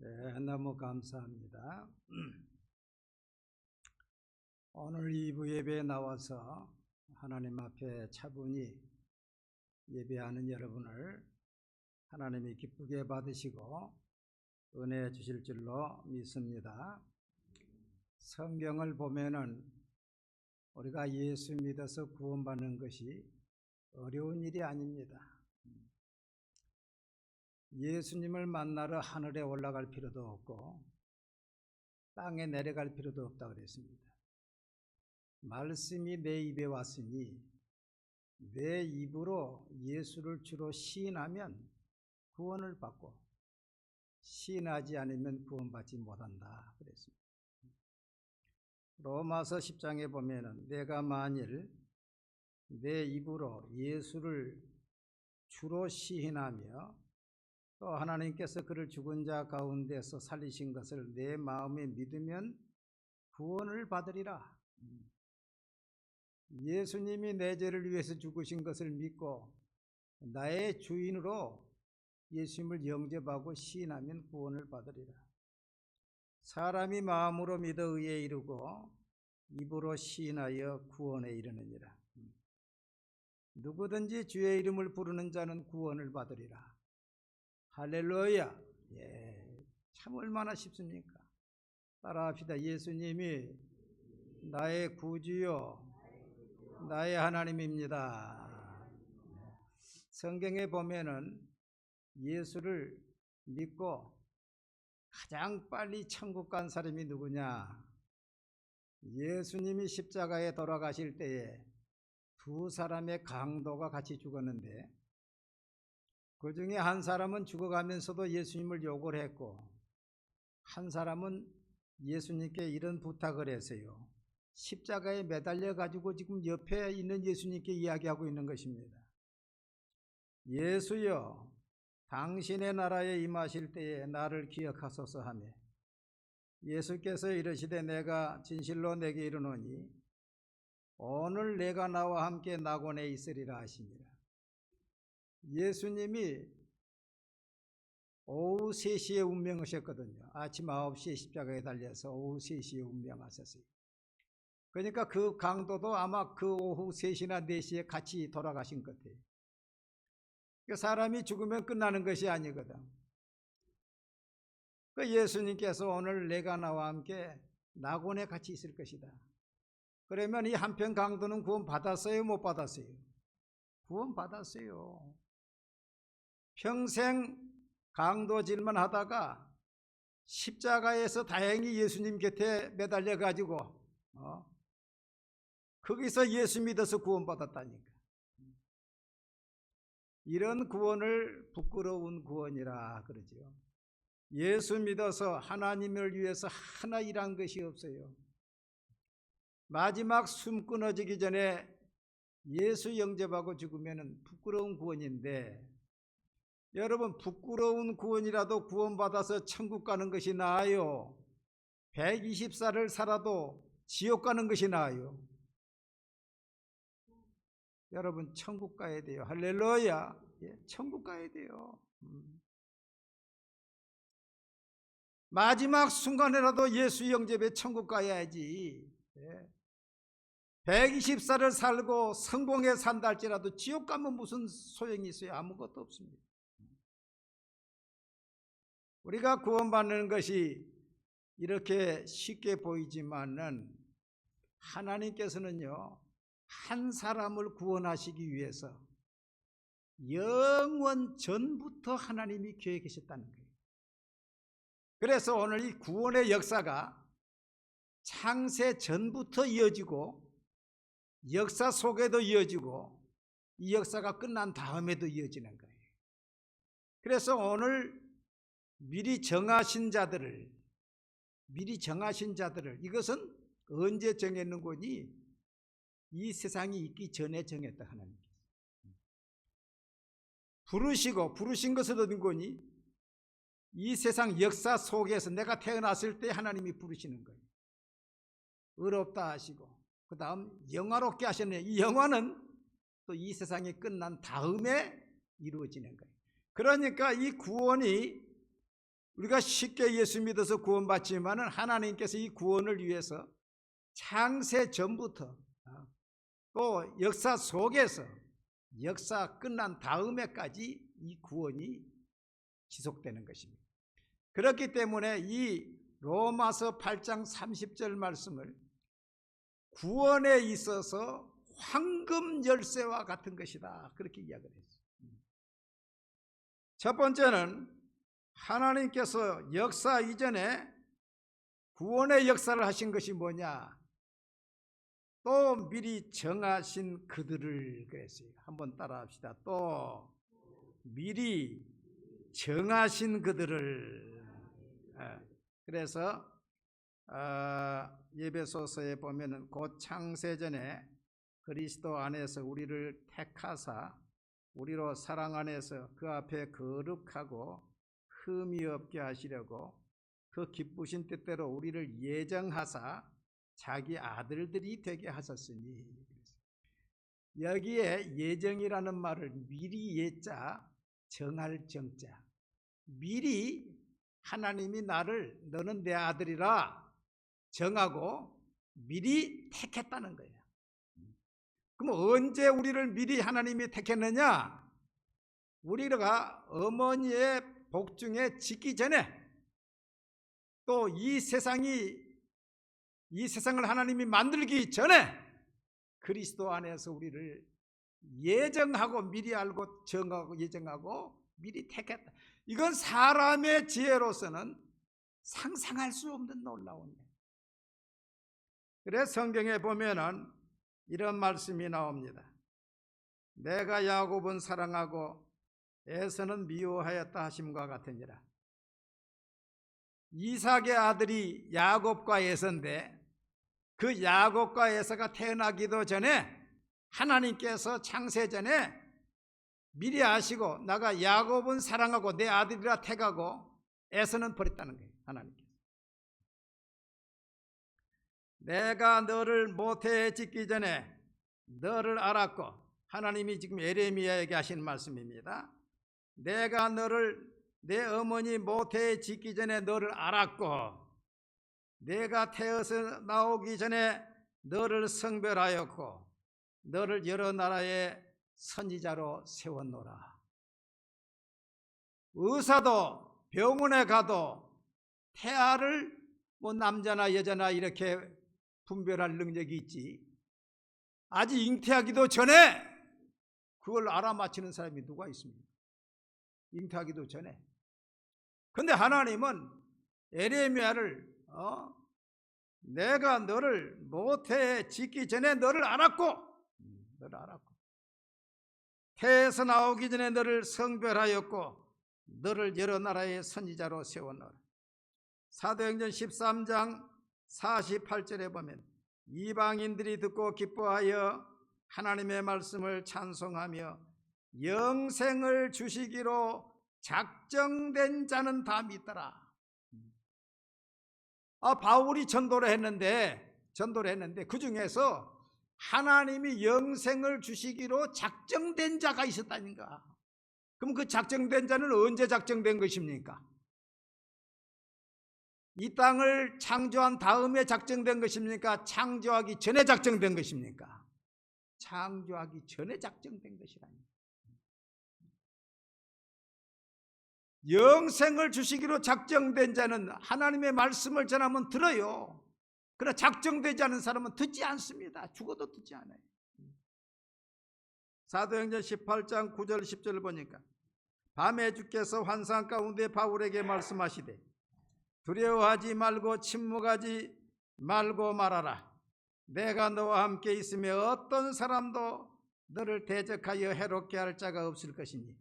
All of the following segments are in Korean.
네, 너무 감사합니다. 오늘 2부 예배에 나와서 하나님 앞에 차분히 예배하는 여러분을 하나님이 기쁘게 받으시고 은혜 주실 줄로 믿습니다. 성경을 보면은 우리가 예수 믿어서 구원받는 것이 어려운 일이 아닙니다. 예수님을 만나러 하늘에 올라갈 필요도 없고 땅에 내려갈 필요도 없다고 그랬습니다. 말씀이 내 입에 왔으니 내 입으로 예수를 주로 시인하면 구원을 받고 시인하지 않으면 구원받지 못한다 그랬습니다. 로마서 10장에 보면은 내가 만일 내 입으로 예수를 주로 시인하며 또 하나님께서 그를 죽은 자 가운데서 살리신 것을 내 마음에 믿으면 구원을 받으리라. 예수님이 내 죄를 위해서 죽으신 것을 믿고 나의 주인으로 예수님을 영접하고 시인하면 구원을 받으리라. 사람이 마음으로 믿어 의에 이르고 입으로 시인하여 구원에 이르느니라. 누구든지 주의 이름을 부르는 자는 구원을 받으리라. 할렐루야. 참 얼마나 쉽습니까? 따라합시다. 예수님이 나의 구주요 나의 하나님입니다. 성경에 보면은 예수를 믿고 가장 빨리 천국 간 사람이 누구냐? 예수님이 십자가에 돌아가실 때에 두 사람의 강도가 같이 죽었는데 그 중에 한 사람은 죽어가면서도 예수님을 욕을 했고 한 사람은 예수님께 이런 부탁을 했어요. 십자가에 매달려 가지고 지금 옆에 있는 예수님께 이야기하고 있는 것입니다. 예수여, 당신의 나라에 임하실 때에 나를 기억하소서 하며 예수께서 이르시되 내가 진실로 내게 이르노니 오늘 내가 나와 함께 낙원에 있으리라 하시니라. 예수님이 오후 3시에 운명하셨거든요. 아침 9시에 십자가에 달려서 오후 3시에 운명하셨어요. 그러니까 그 강도도 아마 그 오후 3시나 4시에 같이 돌아가신 것 같아요. 사람이 죽으면 끝나는 것이 아니거든. 예수님께서 오늘 내가 나와 함께 낙원에 같이 있을 것이다. 그러면 이 한편 강도는 구원 받았어요? 못 받았어요? 구원 받았어요. 평생 강도질만 하다가 십자가에서 다행히 예수님 곁에 매달려 가지고 거기서 예수 믿어서 구원받았다니까. 이런 구원을 부끄러운 구원이라 그러죠. 예수 믿어서 하나님을 위해서 하나 일한 것이 없어요. 마지막 숨 끊어지기 전에 예수 영접하고 죽으면 부끄러운 구원인데 여러분, 부끄러운 구원이라도 구원받아서 천국 가는 것이 나아요? 120살을 살아도 지옥 가는 것이 나아요? 여러분, 천국 가야 돼요. 할렐루야. 천국 가야 돼요. 마지막 순간에라도 예수 영접에 천국 가야지. 120살을 살고 성공에 산다 할지라도 지옥 가면 무슨 소용이 있어요? 아무것도 없습니다. 우리가 구원받는 것이 이렇게 쉽게 보이지만은 하나님께서는요, 한 사람을 구원하시기 위해서 영원 전부터 하나님이 계획하셨다는 거예요. 그래서 오늘 이 구원의 역사가 창세 전부터 이어지고 역사 속에도 이어지고 이 역사가 끝난 다음에도 이어지는 거예요. 그래서 오늘 미리 정하신 자들을 이것은 언제 정했는 거니? 이 세상이 있기 전에 정했다. 하나님께서 부르신 것은 어떤 거니? 이 세상 역사 속에서 내가 태어났을 때 하나님이 부르시는 거예요. 의롭다 하시고 그 다음 영화롭게 하셨네요. 이 영화는 또 이 세상이 끝난 다음에 이루어지는 거예요. 그러니까 이 구원이 우리가 쉽게 예수 믿어서 구원받지만은 하나님께서 이 구원을 위해서 창세 전부터 또 역사 속에서 역사 끝난 다음에까지 이 구원이 지속되는 것입니다. 그렇기 때문에 이 로마서 8장 30절 말씀을 구원에 있어서 황금 열쇠와 같은 것이다, 그렇게 이야기를 했어요. 첫 번째는 하나님께서 역사 이전에 구원의 역사를 하신 것이 뭐냐? 또 미리 정하신 그들을 그랬어요. 한번 따라합시다. 또 미리 정하신 그들을. 그래서 에베소서에 보면은 곧 창세전에 그리스도 안에서 우리를 택하사 우리로 사랑 안에서 그 앞에 거룩하고 흠이 없게 하시려고 그 기쁘신 뜻대로 우리를 예정하사 자기 아들들이 되게 하셨으니. 여기에 예정이라는 말을 미리 예자, 정할 정자, 미리 하나님이 나를 너는 내 아들이라 정하고 미리 택했다는 거예요. 그럼 언제 우리를 미리 하나님이 택했느냐? 우리가 어머니의 복중에 짓기 전에, 또 이 세상을 하나님이 만들기 전에 그리스도 안에서 우리를 예정하고 미리 알고 정하고 예정하고 미리 택했다. 이건 사람의 지혜로서는 상상할 수 없는 놀라운 일. 그래서 성경에 보면은 이런 말씀이 나옵니다. 내가 야곱은 사랑하고 에서는 미워하였다 하심과 같으니라. 이삭의 아들이 야곱과 에서인데 그 야곱과 에서가 태어나기도 전에 하나님께서 창세전에 미리 아시고 나가 야곱은 사랑하고 내 아들이라 택하고 에서는 버렸다는 거예요. 하나님께서 내가 너를 모태에 짓기 전에 너를 알았고, 하나님이 지금 예레미야에게 하신 말씀입니다. 내가 너를 내 어머니 모태에 짓기 전에 너를 알았고 내가 태어서 나오기 전에 너를 성별하였고 너를 여러 나라의 선지자로 세웠노라. 의사도 병원에 가도 태아를 남자나 여자나 이렇게 분별할 능력이 있지, 아직 잉태하기도 전에 그걸 알아맞히는 사람이 누가 있습니까? 잉태하기도 전에. 근데 하나님은 에레미야를 내가 너를 모태에 짓기 전에 너를 알았고 태에서 나오기 전에 너를 성별하였고 너를 여러 나라의 선지자로 세웠노라. 사도행전 13장 48절에 보면 이방인들이 듣고 기뻐하여 하나님의 말씀을 찬송하며 영생을 주시기로 작정된 자는 다 믿더라. 바울이 전도를 했는데 그 중에서 하나님이 영생을 주시기로 작정된 자가 있었다니까. 그럼 그 작정된 자는 언제 작정된 것입니까? 이 땅을 창조한 다음에 작정된 것입니까? 창조하기 전에 작정된 것입니까? 창조하기 전에 작정된 것이라니. 영생을 주시기로 작정된 자는 하나님의 말씀을 전하면 들어요. 그러나 작정되지 않은 사람은 듣지 않습니다. 죽어도 듣지 않아요. 사도행전 18장 9절 10절을 보니까 밤에 주께서 환상 가운데 바울에게 말씀하시되 두려워하지 말고 침묵하지 말고 말하라. 내가 너와 함께 있으며 어떤 사람도 너를 대적하여 해롭게 할 자가 없을 것이니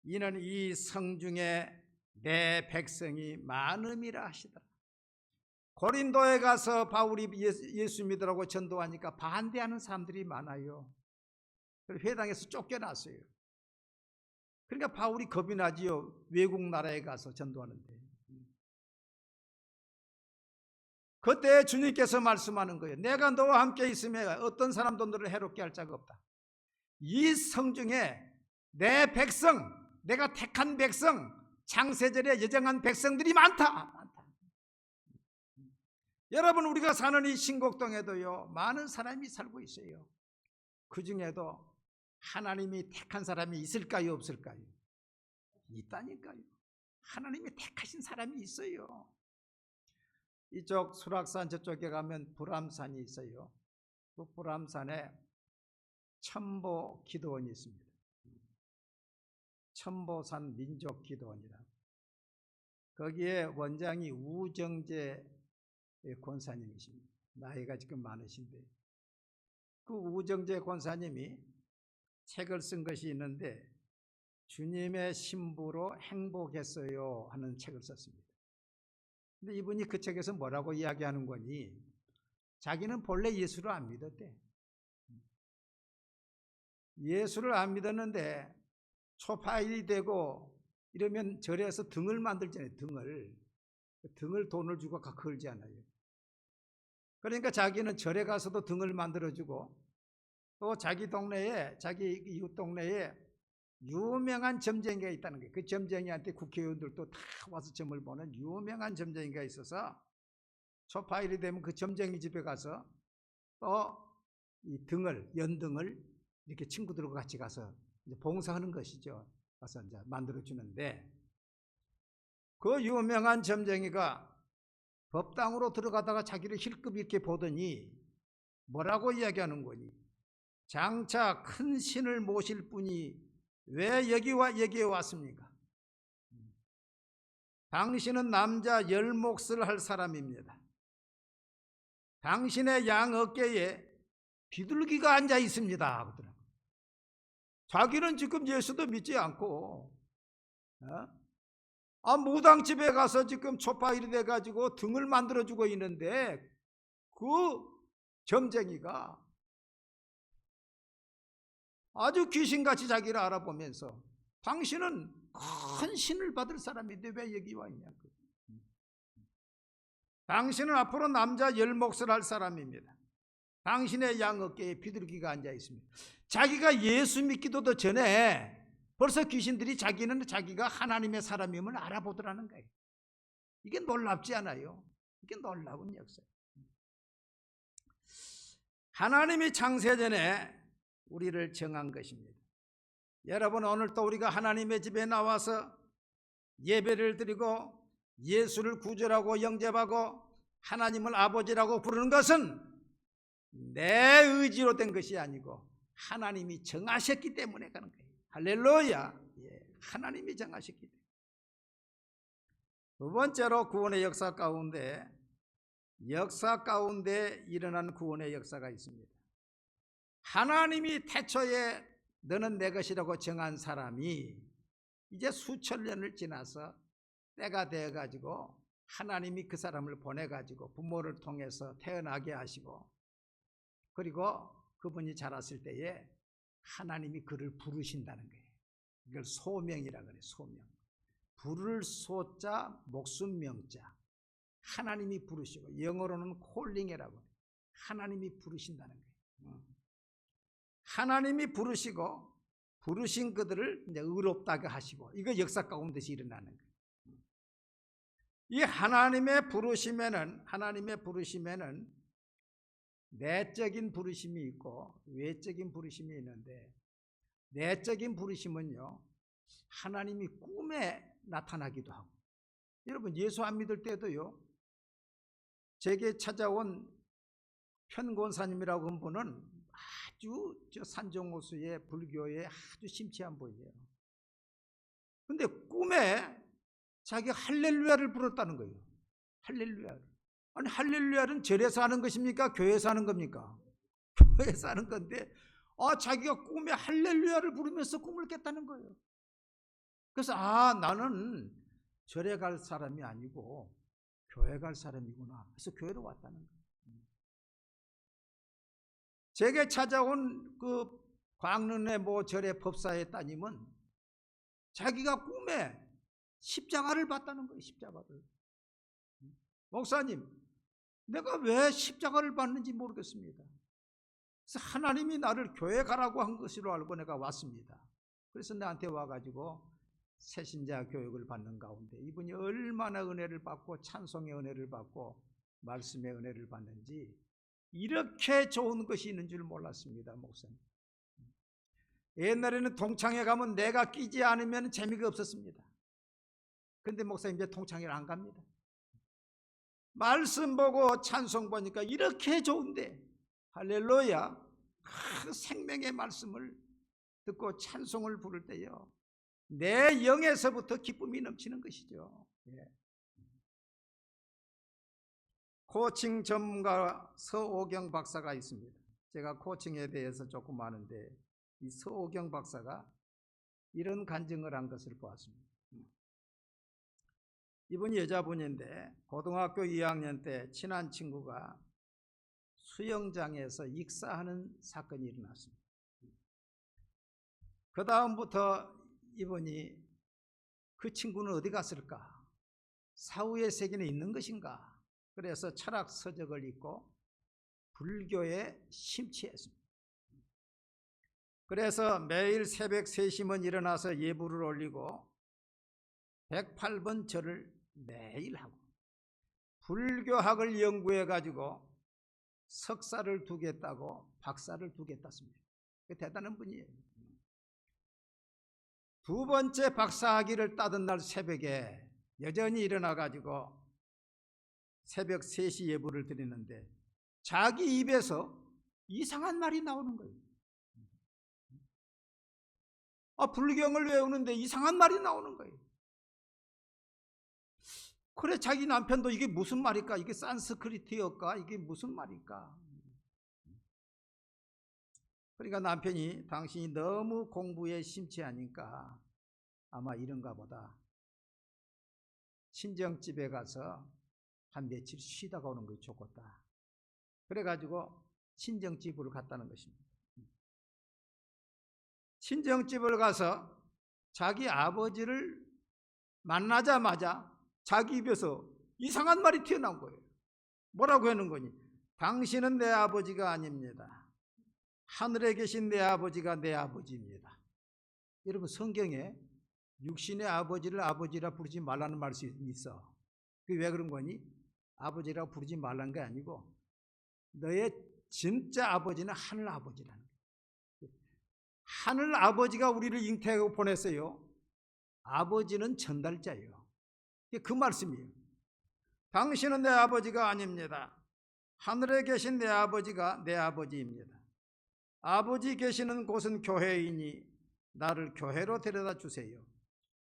이는 이 성중에 내 백성이 많음이라 하시더라. 고린도에 가서 바울이 예수 믿으라고 전도하니까 반대하는 사람들이 많아요. 회당에서 쫓겨났어요. 그러니까 바울이 겁이 나지요. 외국 나라에 가서 전도하는데. 그때 주님께서 말씀하는 거예요. 내가 너와 함께 있으면 어떤 사람도 너를 해롭게 할 자가 없다. 이 성중에 내 백성, 내가 택한 백성, 창세절에 예정한 백성들이 많다. 여러분, 우리가 사는 이 신곡동에도요, 많은 사람이 살고 있어요. 그 중에도 하나님이 택한 사람이 있을까요, 없을까요? 있다니까요. 하나님이 택하신 사람이 있어요. 이쪽 수락산 저쪽에 가면 불암산이 있어요. 그 불암산에 첨보 기도원이 있습니다. 첨보산 민족 기도원이라고. 거기에 원장이 우정재 권사님이십니다. 나이가 지금 많으신데, 그 우정재 권사님이 책을 쓴 것이 있는데, 주님의 신부로 행복했어요 하는 책을 썼습니다. 근데 이분이 그 책에서 뭐라고 이야기하는 거니, 자기는 본래 예수를 안 믿었대. 예수를 안 믿었는데 초파일이 되고 이러면 절에서 등을 만들잖아요. 등을 돈을 주고 걸지 않아요. 그러니까 자기는 절에 가서도 등을 만들어주고, 또 자기 동네에, 자기 이웃 동네에 유명한 점쟁이가 있다는 거예요. 그 점쟁이한테 국회의원들도 다 와서 점을 보는 유명한 점쟁이가 있어서 초파일이 되면 그 점쟁이 집에 가서 또 이 연등을 이렇게 친구들과 같이 가서 이제 봉사하는 것이죠. 가서 이제 만들어주는데, 그 유명한 점쟁이가 법당으로 들어가다가 자기를 힐끔 이렇게 보더니 뭐라고 이야기하는 거니? 장차 큰 신을 모실 분이 왜 여기에 왔습니까? 당신은 남자 10몫을 할 사람입니다. 당신의 양 어깨에 비둘기가 앉아 있습니다 하더라고요. 자기는 지금 예수도 믿지 않고 무당집에 가서 지금 초파일이 돼가지고 등을 만들어주고 있는데, 그 점쟁이가 아주 귀신같이 자기를 알아보면서 당신은 큰 신을 받을 사람인데 왜 여기 와 있냐고. 당신은 앞으로 남자 10몫을 할 사람입니다. 당신의 양 어깨에 비둘기가 앉아 있습니다. 자기가 예수 믿기도 전에 벌써 귀신들이 자기는 자기가 하나님의 사람임을 알아보더라는 거예요. 이게 놀랍지 않아요? 이게 놀라운 역사예요. 하나님이 창세전에 우리를 정한 것입니다. 여러분, 오늘 또 우리가 하나님의 집에 나와서 예배를 드리고 예수를 구주라고 영접하고 하나님을 아버지라고 부르는 것은 내 의지로 된 것이 아니고 하나님이 정하셨기 때문에 가는 거예요. 할렐루야. 하나님이 정하셨기 때문에. 두 번째로 구원의 역사 가운데 일어난 구원의 역사가 있습니다. 하나님이 태초에 너는 내 것이라고 정한 사람이 이제 수천 년을 지나서 때가 되어가지고 하나님이 그 사람을 보내가지고 부모를 통해서 태어나게 하시고, 그리고 그분이 자랐을 때에 하나님이 그를 부르신다는 거예요. 이걸 소명이라 그래요. 소명. 부를 소자, 목숨 명자. 하나님이 부르시고, 영어로는 콜링이라고 해요. 하나님이 부르신다는 거예요. 하나님이 부르시고 부르신 그들을 이제 의롭다게 하시고, 이거 역사 가운데서 일어나는 거예요. 이 하나님의 부르심에는 내적인 부르심이 있고 외적인 부르심이 있는데, 내적인 부르심은요, 하나님이 꿈에 나타나기도 하고, 여러분 예수 안 믿을 때도요, 제게 찾아온 편권사님이라고 한 분은 아주 산정호수의 불교에 아주 심취한 분이에요. 근데 꿈에 자기가 할렐루야를 불었다는 거예요. 할렐루야를. 아니, 할렐루야는 절에서 하는 것입니까? 교회에서 하는 겁니까? 교회에서 하는 건데, 자기가 꿈에 할렐루야를 부르면서 꿈을 깼다는 거예요. 그래서 나는 절에 갈 사람이 아니고 교회 갈 사람이구나. 그래서 교회로 왔다는 거예요. 제게 찾아온 그 광릉의 절의 법사의 따님은 자기가 꿈에 십자가를 봤다는 거예요. 십자가를. 목사님, 내가 왜 십자가를 봤는지 모르겠습니다. 그래서 하나님이 나를 교회 가라고 한 것으로 알고 내가 왔습니다. 그래서 나한테 와가지고 새신자 교육을 받는 가운데 이분이 얼마나 은혜를 받고 찬송의 은혜를 받고 말씀의 은혜를 받는지 이렇게 좋은 것이 있는 줄 몰랐습니다. 목사님. 옛날에는 동창회 가면 내가 끼지 않으면 재미가 없었습니다. 그런데 목사님 이제 동창회를 안 갑니다. 말씀 보고 찬송 보니까 이렇게 좋은데, 할렐루야, 그 생명의 말씀을 듣고 찬송을 부를 때요, 내 영에서부터 기쁨이 넘치는 것이죠. 예. 코칭 전문가 서오경 박사가 있습니다. 제가 코칭에 대해서 조금 아는데 이 서오경 박사가 이런 간증을 한 것을 보았습니다. 이분이 여자분인데 고등학교 2학년 때 친한 친구가 수영장에서 익사하는 사건이 일어났습니다. 그 다음부터 이분이 그 친구는 어디 갔을까? 사후의 세계는 있는 것인가? 그래서 철학 서적을 읽고 불교에 심취했습니다. 그래서 매일 새벽 3시면 일어나서 예불을 올리고 108번 절을 매일 하고 불교학을 연구해 가지고 석사를 2개 따고 박사를 2개 땄습니다. 대단한 분이에요. 2번째 박사학위를 따던 날 새벽에 여전히 일어나 가지고 새벽 3시 예불을 드리는데 자기 입에서 이상한 말이 나오는 거예요. 불경을 외우는데 이상한 말이 나오는 거예요. 그래, 자기 남편도 이게 무슨 말일까? 이게 산스크리트일까? 이게 무슨 말일까? 그러니까 남편이 당신이 너무 공부에 심취하니까 아마 이런가 보다. 친정집에 가서 한 며칠 쉬다가 오는 것이 좋겠다. 그래가지고 친정집으로 갔다는 것입니다. 친정집을 가서 자기 아버지를 만나자마자 자기 입에서 이상한 말이 튀어나온 거예요. 뭐라고 하는 거니? 당신은 내 아버지가 아닙니다. 하늘에 계신 내 아버지가 내 아버지입니다. 여러분, 성경에 육신의 아버지를 아버지라 부르지 말라는 말씀이 있어. 그게 왜 그런 거니? 아버지라고 부르지 말라는 게 아니고 너의 진짜 아버지는 하늘 아버지라는 거예요. 하늘 아버지가 우리를 잉태하고 보냈어요. 아버지는 전달자예요. 그 말씀이에요. 당신은 내 아버지가 아닙니다. 하늘에 계신 내 아버지가 내 아버지입니다. 아버지 계시는 곳은 교회이니 나를 교회로 데려다 주세요.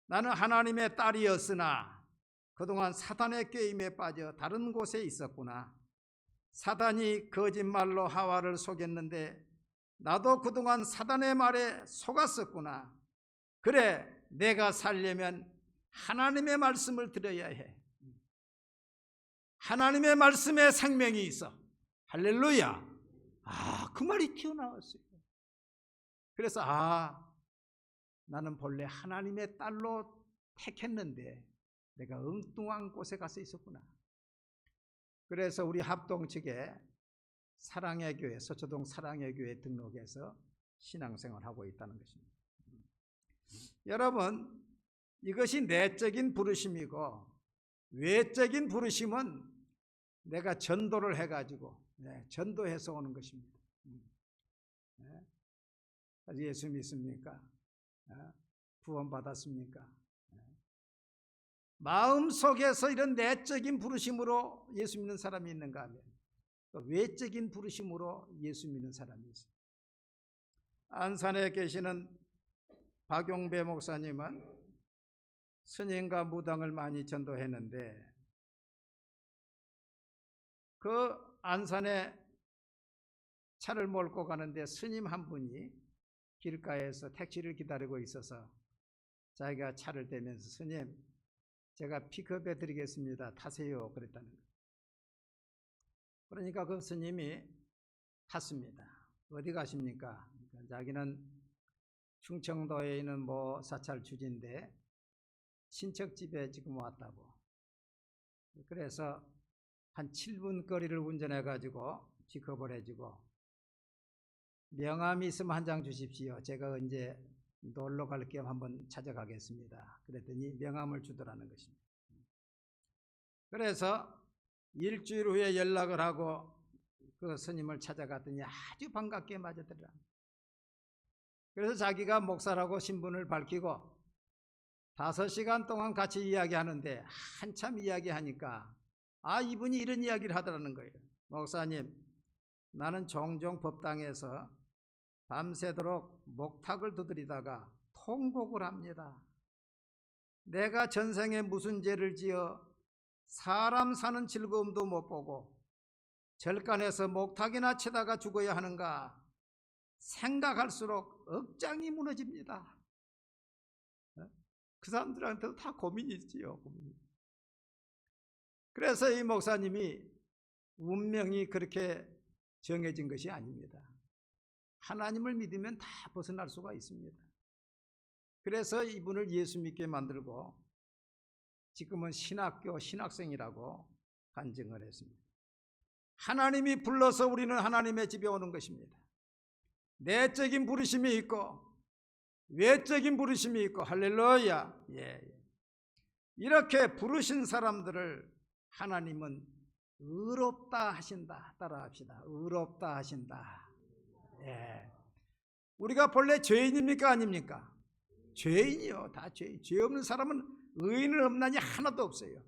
나는 하나님의 딸이었으나 그동안 사단의 게임에 빠져 다른 곳에 있었구나. 사단이 거짓말로 하와를 속였는데 나도 그동안 사단의 말에 속았었구나. 그래, 내가 살려면 하나님의 말씀을 들어야 해. 하나님의 말씀에 생명이 있어. 할렐루야. 그 말이 튀어나왔어요. 그래서 나는 본래 하나님의 딸로 택했는데 내가 엉뚱한 곳에 가서 있었구나. 그래서 우리 합동 측에 사랑의 교회, 서초동 사랑의 교회 등록해서 신앙생활을 하고 있다는 것입니다. 여러분, 이것이 내적인 부르심이고 외적인 부르심은 내가 전도를 해가지고 전도해서 오는 것입니다. 예수 믿습니까? 구원 받았습니까? 마음속에서 이런 내적인 부르심으로 예수 믿는 사람이 있는가 하면 또 외적인 부르심으로 예수 믿는 사람이 있어요. 안산에 계시는 박용배 목사님은 스님과 무당을 많이 전도했는데 그 안산에 차를 몰고 가는데 스님 한 분이 길가에서 택시를 기다리고 있어서 자기가 차를 대면서 스님, 제가 픽업해 드리겠습니다. 타세요. 그랬다는 거예요. 그러니까 그 스님이 탔습니다. 어디 가십니까? 그러니까 자기는 충청도에 있는 사찰 주지인데 친척집에 지금 왔다고. 그래서 한 7분 거리를 운전해 가지고 픽업을 해주고 명함이 있으면 한 장 주십시오. 제가 언제 놀러 갈 겸 한번 찾아가겠습니다. 그랬더니 명함을 주더라는 것입니다. 그래서 일주일 후에 연락을 하고 그 스님을 찾아갔더니 아주 반갑게 맞아들라. 그래서 자기가 목사라고 신분을 밝히고 5시간 동안 같이 이야기하는데 한참 이야기하니까 이분이 이런 이야기를 하더라는 거예요. 목사님, 나는 종종 법당에서 밤새도록 목탁을 두드리다가 통곡을 합니다. 내가 전생에 무슨 죄를 지어 사람 사는 즐거움도 못 보고 절간에서 목탁이나 치다가 죽어야 하는가 생각할수록 억장이 무너집니다. 그 사람들한테도 다 고민이 있지요. 그래서 이 목사님이 운명이 그렇게 정해진 것이 아닙니다. 하나님을 믿으면 다 벗어날 수가 있습니다. 그래서 이분을 예수 믿게 만들고 지금은 신학교 신학생이라고 간증을 했습니다. 하나님이 불러서 우리는 하나님의 집에 오는 것입니다. 내적인 부르심이 있고 외적인 부르심이 있고 할렐루야. 이렇게 부르신 사람들을 하나님은 의롭다 하신다. 따라합시다. 의롭다 하신다. 우리가 본래 죄인입니까 아닙니까? 죄인이요. 다 죄인. 죄 없는 사람은 의인은 없나니 하나도 없어요.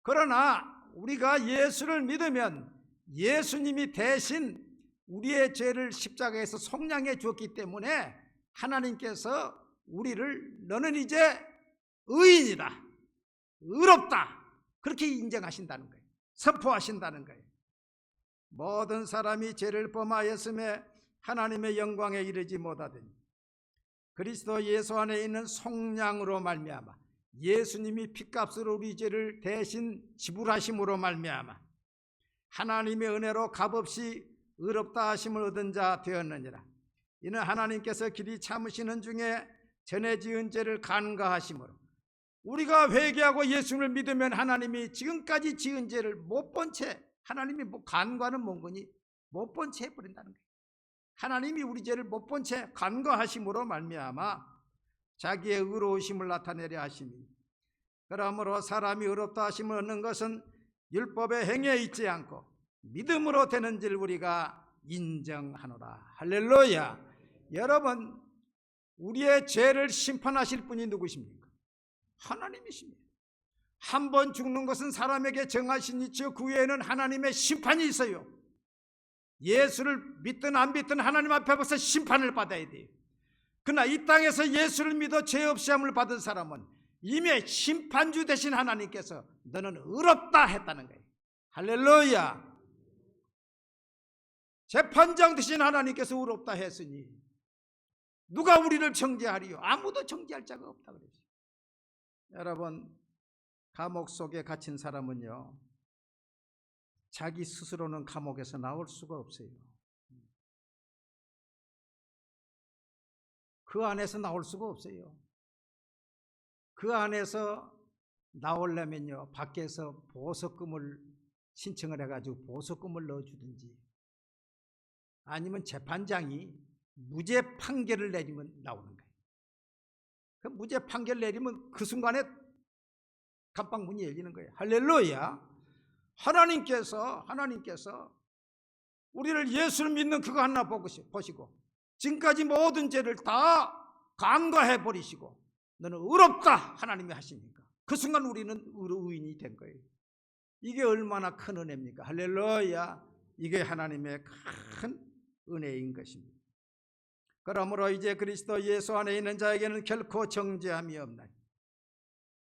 그러나 우리가 예수를 믿으면 예수님이 대신 우리의 죄를 십자가에서 속량해 주었기 때문에 하나님께서 우리를 너는 이제 의인이다, 의롭다, 그렇게 인정하신다는 거예요. 선포하신다는 거예요. 모든 사람이 죄를 범하였음에 하나님의 영광에 이르지 못하더니 그리스도 예수 안에 있는 속량으로 말미암아 예수님이 핏값으로 우리 죄를 대신 지불하심으로 말미암아 하나님의 은혜로 값없이 의롭다 하심을 얻은 자 되었느니라. 이는 하나님께서 길이 참으시는 중에 전에 지은 죄를 간과하심으로 우리가 회개하고 예수를 믿으면 하나님이 지금까지 지은 죄를 못 본 채, 하나님이 간과는 뭔 거니? 못 본 채 해버린다는 거예요. 하나님이 우리 죄를 못 본 채 간과하심으로 말미암아 자기의 의로우심을 나타내려 하심이니 그러므로 사람이 의롭다 하심을 얻는 것은 율법의 행위에 있지 않고 믿음으로 되는 줄 우리가 인정하노라. 할렐루야. 여러분, 우리의 죄를 심판하실 분이 누구십니까? 하나님이십니다. 한 번 죽는 것은 사람에게 정하신 이치요 그 외에는 하나님의 심판이 있어요. 예수를 믿든 안 믿든 하나님 앞에서 심판을 받아야 돼요. 그러나 이 땅에서 예수를 믿어 죄 없이 함을 받은 사람은 이미 심판주 되신 하나님께서 너는 의롭다 했다는 거예요. 할렐루야. 재판장 되신 하나님께서 의롭다 했으니 누가 우리를 정죄하리요? 아무도 정죄할 자가 없다 그랬어요. 여러분, 감옥 속에 갇힌 사람은요 자기 스스로는 감옥에서 나올 수가 없어요. 그 안에서 나올 수가 없어요. 그 안에서 나오려면요 밖에서 보석금을 신청을 해가지고 보석금을 넣어주든지 아니면 재판장이 무죄 판결을 내리면 나오는 거예요. 그 무죄 판결 내리면 그 순간에 감방문이 열리는 거예요. 할렐루야. 하나님께서 우리를 예수를 믿는 그거 하나 보시고 지금까지 모든 죄를 다 간과해 버리시고 너는 의롭다 하나님이 하시니까 그 순간 우리는 의인이 된 거예요. 이게 얼마나 큰 은혜입니까? 할렐루야. 이게 하나님의 큰 은혜인 것입니다. 그러므로 이제 그리스도 예수 안에 있는 자에게는 결코 정죄함이 없나니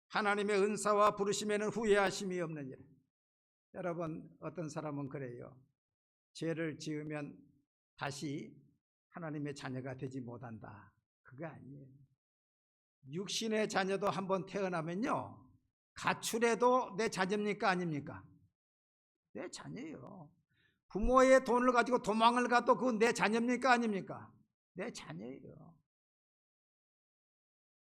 하나님의 은사와 부르심에는 후회하심이 없느니라. 여러분, 어떤 사람은 그래요. 죄를 지으면 다시 하나님의 자녀가 되지 못한다. 그거 아니에요. 육신의 자녀도 한번 태어나면요 가출해도 내 자녀입니까 아닙니까? 내 자녀예요. 부모의 돈을 가지고 도망을 가도 그건 내 자녀입니까 아닙니까? 내 자녀예요.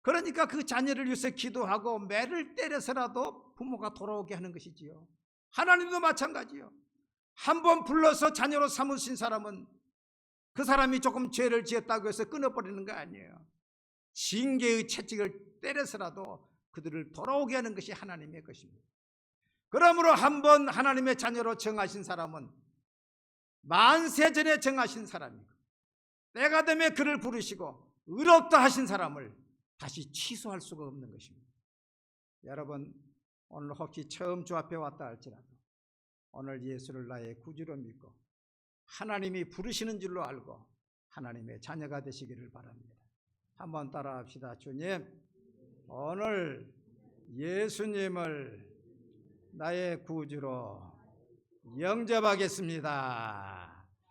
그러니까 그 자녀를 위해서 기도하고 매를 때려서라도 부모가 돌아오게 하는 것이지요. 하나님도 마찬가지요. 한번 불러서 자녀로 삼으신 사람은 그 사람이 조금 죄를 지었다고 해서 끊어버리는 거 아니에요. 징계의 채찍을 때려서라도 그들을 돌아오게 하는 것이 하나님의 것입니다. 그러므로 한번 하나님의 자녀로 정하신 사람은 만세전에 정하신 사람이고, 때가 되면 그를 부르시고 의롭다 하신 사람을 다시 취소할 수가 없는 것입니다. 여러분, 오늘 혹시 처음 주 앞에 왔다 할지라도 오늘 예수를 나의 구주로 믿고 하나님이 부르시는 줄로 알고 하나님의 자녀가 되시기를 바랍니다. 한번 따라합시다. 주님, 오늘 예수님을 나의 구주로 영접하겠습니다.